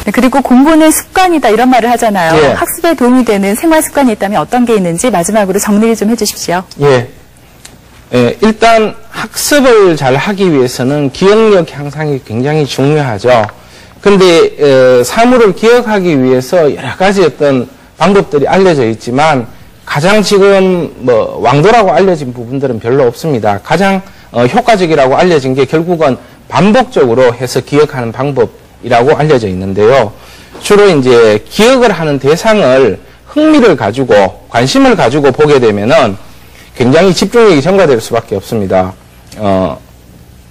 네, 그리고 공부는 습관이다 이런 말을 하잖아요. 예. 학습에 도움이 되는 생활 습관이 있다면 어떤 게 있는지 마지막으로 정리를 좀 해주십시오. 예. 예, 일단 학습을 잘 하기 위해서는 기억력 향상이 굉장히 중요하죠. 근데 사물을 기억하기 위해서 여러 가지 어떤 방법들이 알려져 있지만 가장 지금 뭐 왕도라고 알려진 부분들은 별로 없습니다. 가장 효과적이라고 알려진 게 결국은 반복적으로 해서 기억하는 방법이라고 알려져 있는데요. 주로 이제 기억을 하는 대상을 흥미를 가지고 관심을 가지고 보게 되면은 굉장히 집중력이 증가될 수밖에 없습니다.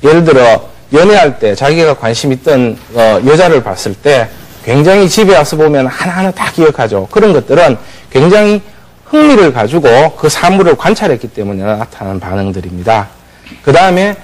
예를 들어 연애할 때 자기가 관심 있던 여자를 봤을 때 굉장히 집에 와서 보면 하나하나 다 기억하죠. 그런 것들은 굉장히 흥미를 가지고 그 사물을 관찰했기 때문에 나타나는 반응들입니다. 그 다음에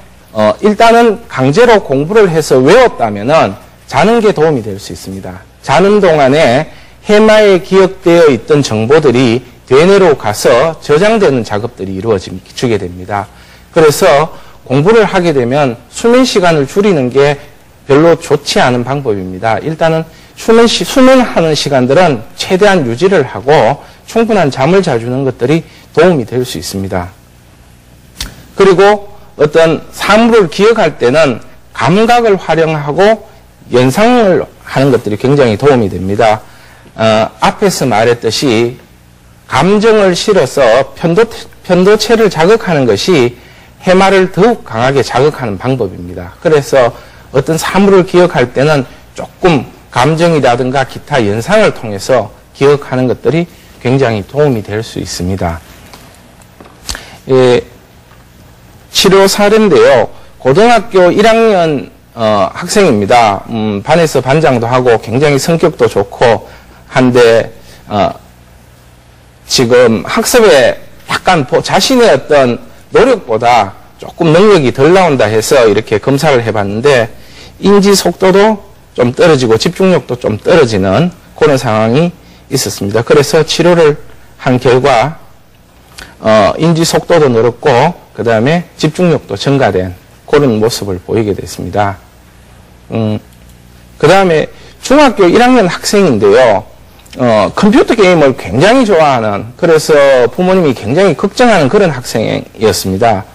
일단은 강제로 공부를 해서 외웠다면은 자는 게 도움이 될 수 있습니다. 자는 동안에 해마에 기억되어 있던 정보들이 뇌내로 가서 저장되는 작업들이 이루어지게 됩니다. 그래서 공부를 하게 되면 수면 시간을 줄이는 게 별로 좋지 않은 방법입니다. 일단은 수면하는 시간들은 최대한 유지를 하고 충분한 잠을 잘 주는 것들이 도움이 될 수 있습니다. 그리고 어떤 사물을 기억할 때는 감각을 활용하고 연상을 하는 것들이 굉장히 도움이 됩니다. 앞에서 말했듯이 감정을 실어서 편도체를 자극하는 것이 해마를 더욱 강하게 자극하는 방법입니다. 그래서 어떤 사물을 기억할 때는 조금 감정이라든가 기타 연상을 통해서 기억하는 것들이 굉장히 도움이 될 수 있습니다. 치료 사례인데요. 고등학교 1학년 학생입니다. 반에서 반장도 하고 굉장히 성격도 좋고 한데 지금 학습에 약간 자신의 어떤 노력보다 조금 능력이 덜 나온다 해서 이렇게 검사를 해봤는데 인지 속도도 좀 떨어지고 집중력도 좀 떨어지는 그런 상황이 있었습니다. 그래서 치료를 한 결과 인지 속도도 늘었고 그 다음에 집중력도 증가된 그런 모습을 보이게 됐습니다. 그 다음에 중학교 1학년 학생인데요. 컴퓨터 게임을 굉장히 좋아하는, 그래서 부모님이 굉장히 걱정하는 그런 학생이었습니다.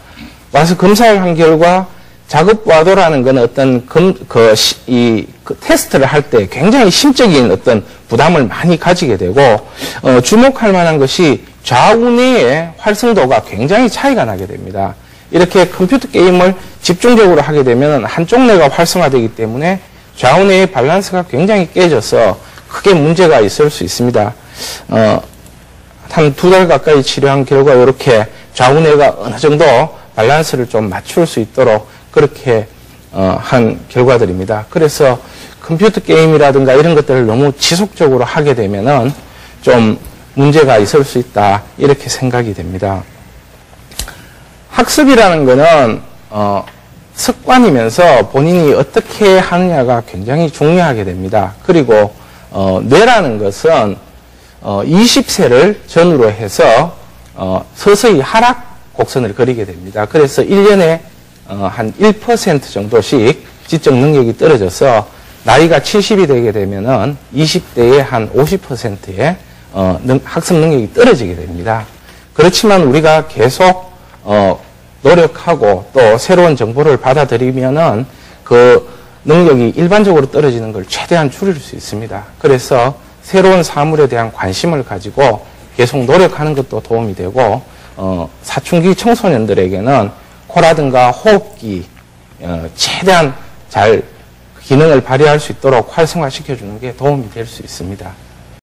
와서 검사를 한 결과 자급과도라는 건 어떤 테스트를 할 때 굉장히 심적인 어떤 부담을 많이 가지게 되고, 주목할 만한 것이 좌우뇌의 활성도가 굉장히 차이가 나게 됩니다. 이렇게 컴퓨터 게임을 집중적으로 하게 되면 한쪽 뇌가 활성화되기 때문에 좌우뇌의 밸런스가 굉장히 깨져서 크게 문제가 있을 수 있습니다. 한 2달 가까이 치료한 결과 이렇게 좌우뇌가 어느 정도 밸런스를 좀 맞출 수 있도록 그렇게 한 결과들입니다. 그래서 컴퓨터 게임이라든가 이런 것들을 너무 지속적으로 하게 되면은 좀 문제가 있을 수 있다, 이렇게 생각이 됩니다. 학습이라는 거는 습관이면서 본인이 어떻게 하느냐가 굉장히 중요하게 됩니다. 그리고 뇌라는 것은 20세를 전후로 해서 서서히 하락 곡선을 그리게 됩니다. 그래서 1년에 한 1% 정도씩 지적 능력이 떨어져서 나이가 70이 되게 되면은 20대의 한 50%의 학습 능력이 떨어지게 됩니다. 그렇지만 우리가 계속 노력하고 또 새로운 정보를 받아들이면은 그 능력이 일반적으로 떨어지는 걸 최대한 줄일 수 있습니다. 그래서 새로운 사물에 대한 관심을 가지고 계속 노력하는 것도 도움이 되고, 사춘기 청소년들에게는 코라든가 호흡기 최대한 잘 기능을 발휘할 수 있도록 활성화시켜주는 게 도움이 될 수 있습니다.